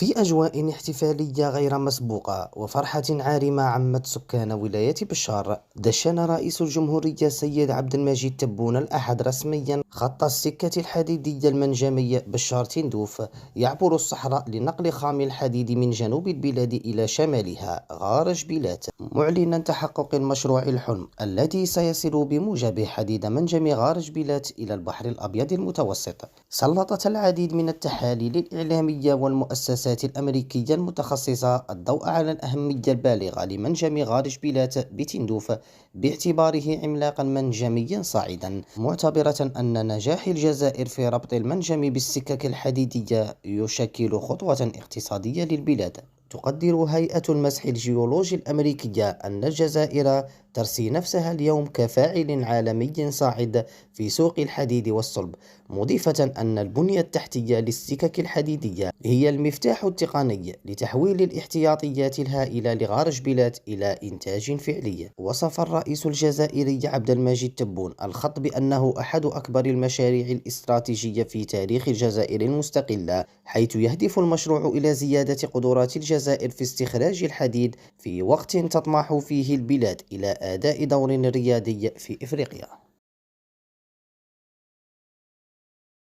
في أجواء احتفالية غير مسبوقة وفرحة عارمة عمت سكان ولاية بشار، دشن رئيس الجمهورية السيد عبد المجيد تبون الأحد رسميا خط السكة الحديدية المنجمي بشار تندوف، يعبر الصحراء لنقل خام الحديد من جنوب البلاد إلى شمالها غار جبيلات، معلنا تحقق المشروع الحلم الذي سيصل بموجب حديد منجم غار جبيلات إلى البحر الأبيض المتوسط. سلطت العديد من التحاليل الإعلامية والمؤسسات الأمريكية المتخصصة الضوء على الأهمية البالغة لمنجم غار جبيلات بتندوف باعتباره عملاقا منجميا صاعدا، معتبرة أن نجاح الجزائر في ربط المنجم بالسكك الحديدية يشكل خطوة اقتصادية للبلاد. تقدر هيئة المسح الجيولوجي الأمريكية أن الجزائر ترسي نفسها اليوم كفاعل عالمي صاعد في سوق الحديد والصلب، مضيفة أن البنية التحتية للسكك الحديدية هي المفتاح التقني لتحويل الاحتياطيات الهائلة لغار جبيلات إلى إنتاج فعلي. وصف الرئيس الجزائري عبد المجيد تبون الخط بأنه أحد أكبر المشاريع الاستراتيجية في تاريخ الجزائر المستقلة، حيث يهدف المشروع إلى زيادة قدرات الجزائر في استخراج الحديد في وقت تطمح فيه البلاد إلى أداء دور ريادي في إفريقيا.